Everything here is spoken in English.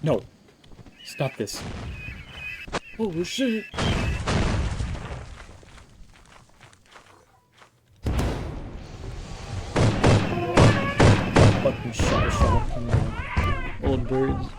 No. Stop this. Oh shit. Fucking shot. Old birds.